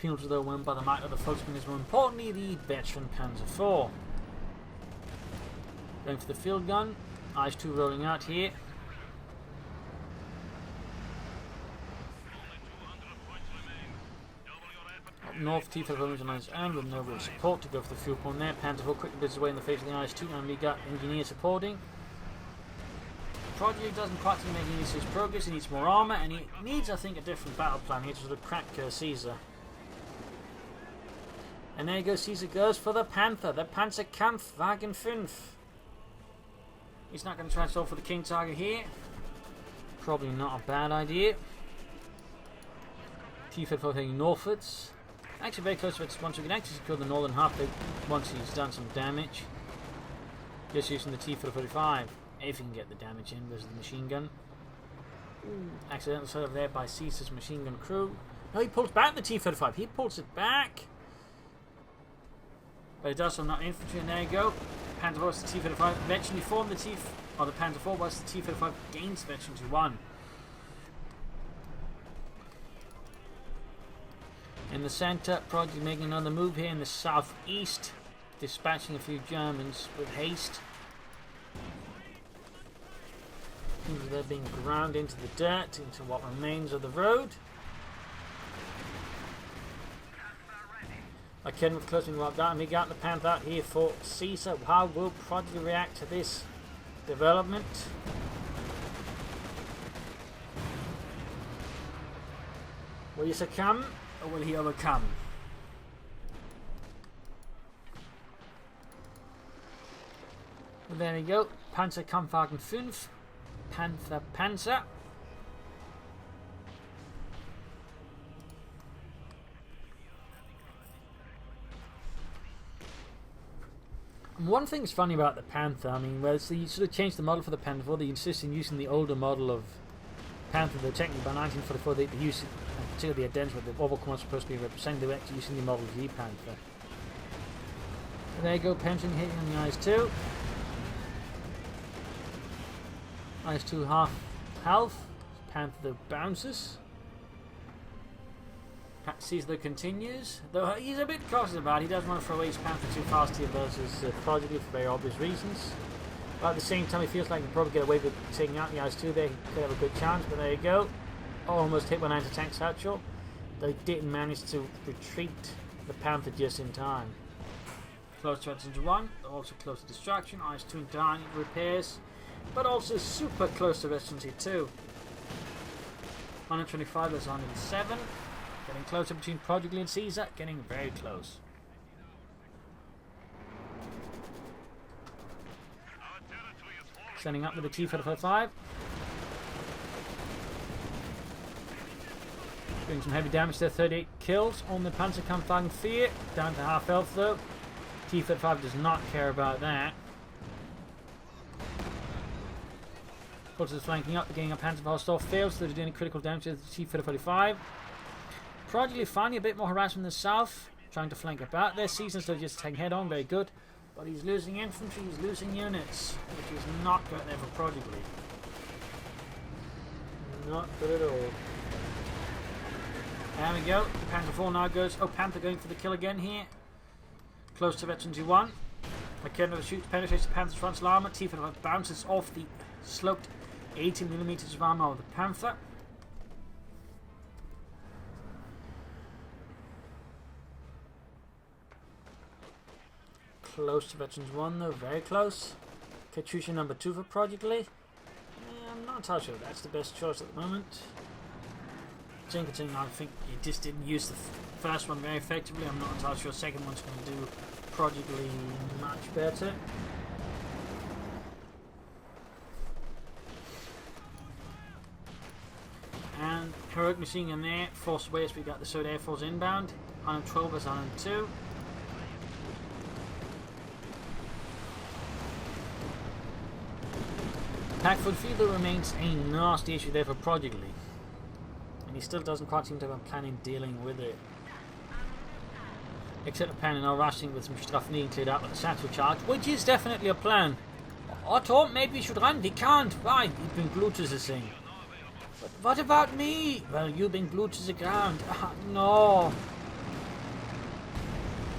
Penalties though won by the might of the Volksgunners, more importantly the veteran Panzer IV. Going for the field gun, IS-2 rolling out here. Up north, T-35 on his own with no real support to go for the fuel point there. Panzer IV quickly bids away in the face of the IS-2, and we got engineers supporting. Prodigy doesn't quite seem making any serious progress. He needs more armour, and he needs, I think, a different battle plan here to sort of crack Caesar. And there you go, Caesar goes for the Panther, the Panzerkampfwagen 5. He's not going to try to solve for the King target here. Probably not a bad idea. T-34 heading northwards. Actually very close to it once we can actually secure the northern half once he's done some damage. Just using the T-45. If he can get the damage in versus the machine gun. Accidental set up there by Caesar's machine gun crew. No, he pulls back the T-35. He pulls it back. But it does so not infantry, and there you go. Panzer IV was the T-35 eventually formed the the Panzer IV was the T-35 gains veterans 1. In the centre, Prodigy making another move here in the southeast, dispatching a few Germans with haste. They're being ground into the dirt, into what remains of the road. Again, with closing like that, and we got the Panther out here for Caesar. How will Prodigy react to this development? Will he succumb, or will he overcome? Well, there we go. Panzerkampfwagen 5. Panzer. And one thing that's funny about the Panther, I mean, where they sort of changed the model for the Panther before, they insist in using the older model of Panther. They're technically by 1944 they use it, particularly the Addendum, the Oval Command supposed to be represented. They're actually using the Model G Panther. So there you go, pension hitting on the IS-2. IS-2 half health. Panther bounces. Caesar continues, though he's a bit cautious about it. He doesn't want to throw away his Panther too fast here versus Prodigy for very obvious reasons. But at the same time, he feels like he can probably get away with taking out the IS-2 there. He could have a good chance, but there you go. Almost hit one anti-tank satchel. They didn't manage to retreat the Panther just in time. Close to Veterans 1, also close to destruction. IS-2 down, repairs, but also super close to Veterans 2. 125 is 107. Getting closer between Prodigy and Caesar, getting very close. Sending up with the T-35. Doing some heavy damage there, 38 kills on the Panzerkampfwagen 4. Down to half health though. T-35 does not care about that. Forces flanking up, getting a Panzer IV fails, so they're doing critical damage to the T-35. Prodigy finding a bit more harassment in the south, trying to flank about there. Caesar's still just taking head on, very good. But he's losing infantry, he's losing units, which is not good there for Prodigy. Not good at all. There we go. Panzer IV now goes. Oh, Panther going for the kill again here. Close to Veterans 1. McKenna shoots, penetrates the Panther's frontal armour. T-35 bounces off the sloped 80mm of armour of the Panther. Close to Veterans 1 though, very close. Katyusha number 2 for Prodigy. I'm not entirely sure that's the best choice at the moment. Considering I think he just didn't use the first one very effectively, I'm not entirely sure the second one's going to do Prodigy much better. And heroic machine gun there, forced away as we got the Sword Air Force inbound. 112 versus 102. Packfoot Fever remains a nasty issue there for Prodigy, and he still doesn't quite seem to have a plan in dealing with it. Except a plan in our rushing with some stuff needing cleared out with the satchel charge, which is definitely a plan. Otto, maybe we should run. We can't. Why? You've been glued to the thing. But what about me? Well, you've been glued to the ground. No.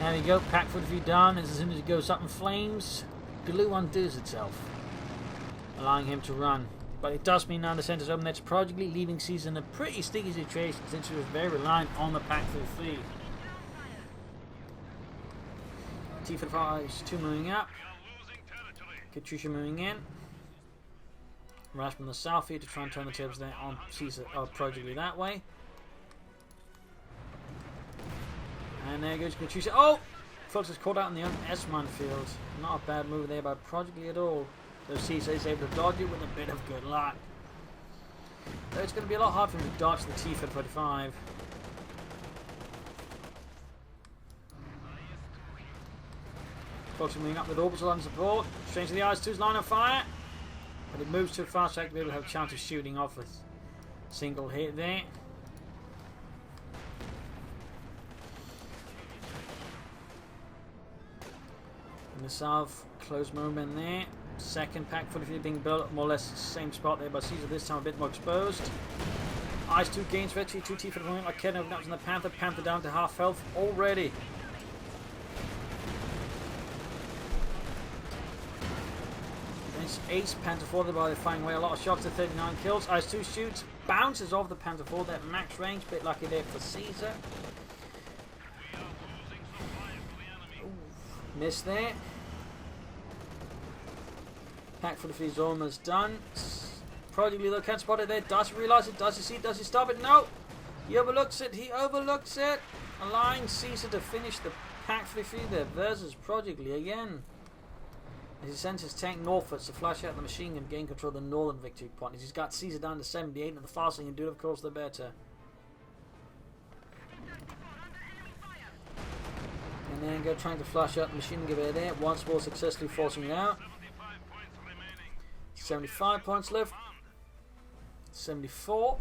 There we go, pack for the view done. As soon as it goes up in flames, glue undoes itself, allowing him to run. But it does mean now the centre's open. That's Prodilgy, leaving Caesar in a pretty sticky situation since he was very reliant on the pack for the feed. T-45's 2 moving up. Katusha moving in. Rush from the south here to try and turn the tables there on Caesar Prodilgy that way. And there goes Katusha. Oh! Folks is caught out in the S minefield. Not a bad move there by Prodilgy at all. So Caesar is able to dodge it with a bit of good luck. Though it's going to be a lot hard for him to dodge the T-45. Folks are moving up with orbital on support. Straight to the IS-2's line of fire. But it moves too fast to be able to have a chance of shooting off a single hit there. In the south, close movement there. Second pack for the field being built more or less the same spot there by Caesar, this time a bit more exposed. IS-2 gains virtually 2 T for the moment, like Ken opens up in the Panther. Panther down to half health already. It's Ace Panther 4 there by firing away a lot of shots to 39 kills. IS-2 shoots, bounces off the Panther 4 there at max range, bit lucky there for Caesar. Ooh, missed there. Pack for the fleet is almost done. Prodilgy though can't spot it there. Does he realise it? Does he see it? Does he stop it? No! He overlooks it. He overlooks it. Allowing Caesar to finish the pack for the fleet there versus Prodilgy again. As he sends his tank northwards to flash out the machine gun, gain control of the northern victory point. As he's got Caesar down to 78, and the faster he can do it, of course, the better. And then go trying to flash out the machine gun there. Once more successfully forcing it out. 75 points left. 74.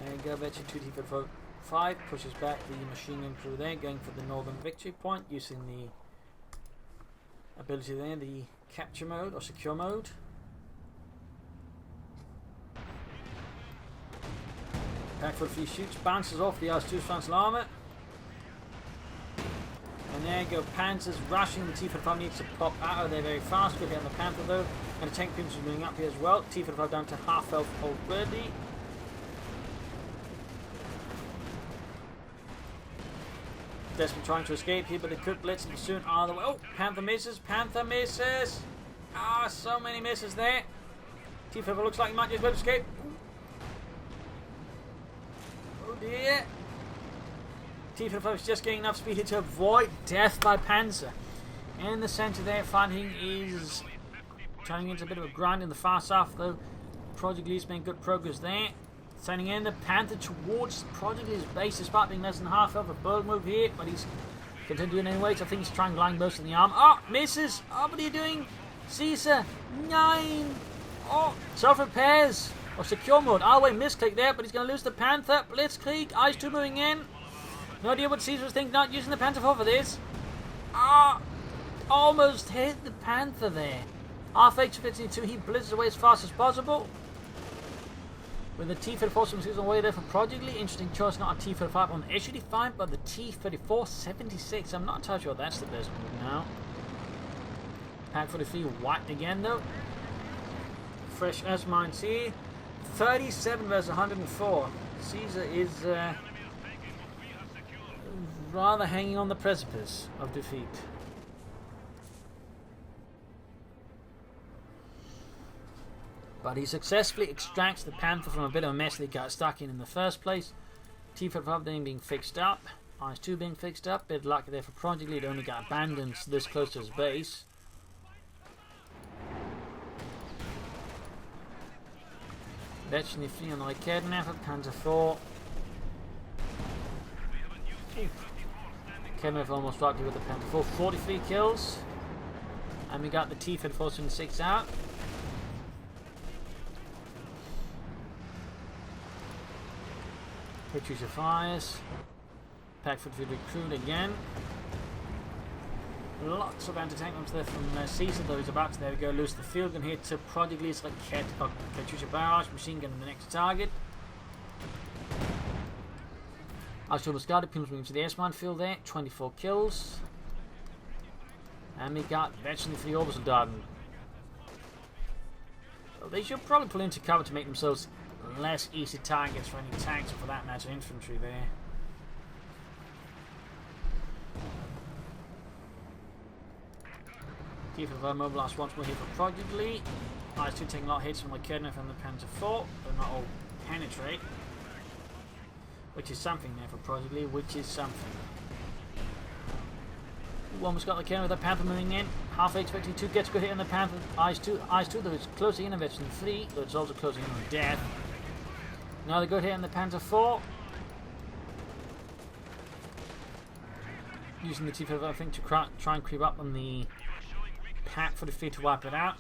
There you go, Veteran 2T5 pushes back the machine gun crew there, going for the northern victory point, using the ability there, the capture mode or secure mode. Pack for a few shoots, bounces off the IS-2's frontal armor. And there you go, Panthers rushing. The T-45 needs to pop out of there very fast. Quickly on the Panther though. And the tank crews is moving up here as well. T-45 down to half health already. Desperately trying to escape here, but they could blitz them soon out of the way. Oh, Panther misses. Panther misses. Ah, so many misses there. T-45 looks like he might just be able to escape. Oh dear. T-45 is just getting enough speed here to avoid death by Panzer. In the centre there, fighting is turning into a bit of a grind in the far south though. Prodilgy is making good progress there. Sending in the Panther towards Prodilgy's base despite being less than half of a bird move here, but he's continuing anyway, so I think he's trying to line most of the arm. Oh, misses! Oh, what are you doing? Caesar, 9! Oh, self-repairs! Or secure mode. Oh wait, misclick there, but he's going to lose the Panther. Blitzkrieg, IS-2 moving in. No idea what Caesar was thinking, not using the Panther 4 for this. Ah! Almost hit the Panther there. RF-52, he blitzes away as fast as possible. With the T-34 some away there for Prodilgy. Interesting choice, not a T-35 on the H-85, but the T-34-76. I'm not entirely sure that's the best move now. Pack for the field, wiped again though. Fresh S-mines here. 37 versus 104. Caesar is rather hanging on the precipice of defeat. But he successfully extracts the Panther from a bit of a mess that he got stuck in the first place. T-45 being fixed up. IS-2 being fixed up. Bit of luck there for Prodilgy. It only got abandoned this close to his base. Veteran fleeing on the Kidnapper. Panther 4. Kidnapper almost wiped it with the Panther 4. 43 kills. And we got the T-34-76 out. Patricia fires. Pack for the recruit again. Lots of anti-tank there from Caesar, though he's about to, there we go, lose the field gun here to Prodilgy's Katusha barrage, machine gun in the next target. Ice-2 Muscati pins moving to the S-man field there. 24 kills. And we got veteran 3 Obersoldaten. So they should probably pull into cover to make themselves less easy targets for any tanks or for that matter infantry there. T-55 mobilised once more here for Prodilgy. Ice-2 taking a lot of hits from the Kedner from the Panzer IV, but not all penetrate. Which is something there for Prodilgy, which is something. Almost got the Kedner with the Panther moving in. Halfway expecting to get a good hit on the Panther. Ice-2 though it's closing in on Veteran 3, though it's also closing in on Death. Another good hit on the Panzer IV. Using the T-55 I think to try and creep up on the pack for the feet to wipe it out.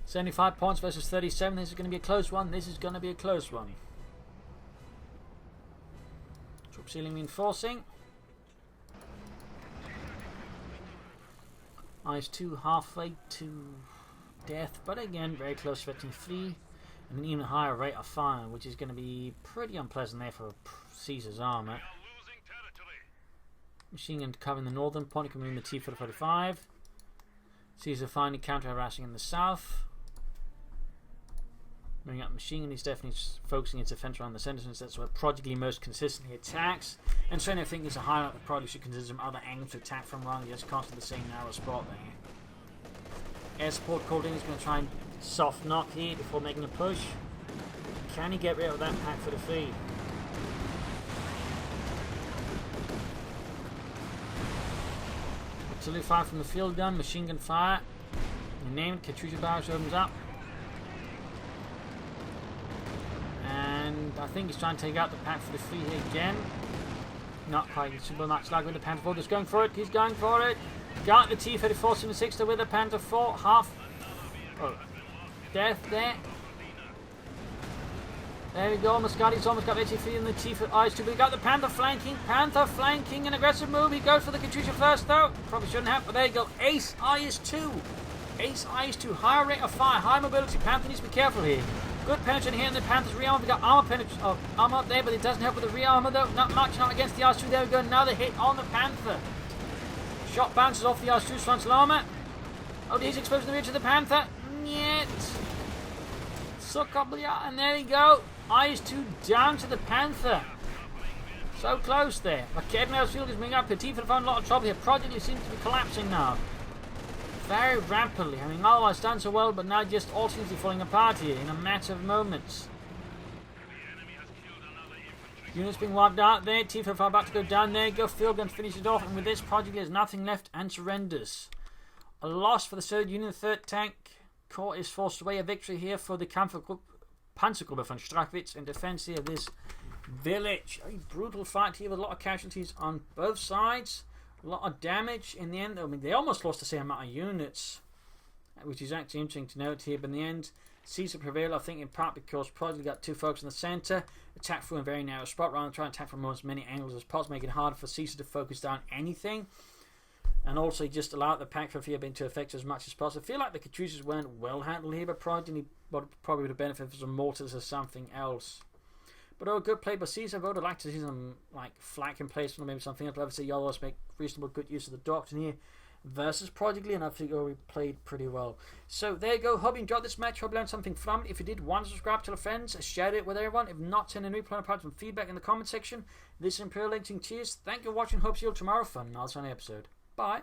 75 points versus 37. This is going to be a close one. This is going to be a close one. Troop ceiling reinforcing. Ice-2 halfway to Death, but again very close to 3 and an even higher rate of fire, which is going to be pretty unpleasant there for Caesar's armour. Machine gun covering the northern point, coming in the T-45. Caesar finally counter-harassing in the south. Moving up machine gun, he's definitely focusing its defense around the centre, since that's where Prodilgy most consistently attacks. And certainly I think it's a highlight that Prodilgy should consider some other angles to attack from rather than just constantly the same narrow spot there. Air support called in, he's going to try and soft knock here before making a push. Can he get rid of that pack for the feed? Artillery fire from the field gun, machine gun fire. You name it, Katyusha barrage opens up. And I think he's trying to take out the pack for the free here again. Not quite super much like with the Panther 4, just going for it, he's going for it. Got the T-34 76 with the Panther 4, half. Oh, Death there. There we go, Muscati's almost got HE3 in the T-52, but we got the Panther flanking, an aggressive move. He goes for the Katyusha first though, probably shouldn't have, but there you go. Ace IS-2, higher rate of fire, high mobility. Panther needs to be careful here. Good penetration here in the Panther's rear armor. We got armor up there, but it doesn't help with the rear armor though. Not much, not against the IS-2. There we go, another hit on the Panther. Shot bounces off the IS-2's frontal armor. Oh, he's exposing the rear to the Panther. Niet. Sokoblia, and there you go. IS-2 down to the Panther. So close there. Kedner's field is moving up. Petit found a lot of trouble here. Prodilgy seems to be collapsing now. Very rapidly. I mean, otherwise done so well, but now just all seems to be falling apart here in a matter of moments. Units being wiped out there. T-55 about to go down. There you go. Field gun finishes it off, and with this, Prodilgy has nothing left and surrenders. A loss for the 3rd Union, 3rd Tank Corps is forced away. A victory here for the Panzergruppe von Strachwitz in defense here of this village. A brutal fight here with a lot of casualties on both sides. A lot of damage in the end. I mean, they almost lost the same amount of units, which is actually interesting to note here. But in the end, Caesar prevailed, I think, in part because Prodilgy got too focused in the centre, attacked through a very narrow spot rather than trying to attack from as many angles as possible, making it harder for Caesar to focus down anything. And also just allowed the pack for fear being to affect as much as possible. I feel like the Katyushas weren't well handled here, but Prodilgy probably would have benefited from some mortars or something else. But a good play by Caesar. I would like to see some like flak in place or maybe something else. But obviously, you always make reasonable good use of the doctrine here versus Prodilgy, and I think we played pretty well. So there you go. Hope you enjoyed this match. Hope you learned something from it. If you did, want to subscribe, tell friends, share it with everyone. If not, send a new plan apart some feedback in the comment section. This is Imperial Lynching. Cheers. Thank you for watching. Hope to see you all tomorrow for another episode. Bye.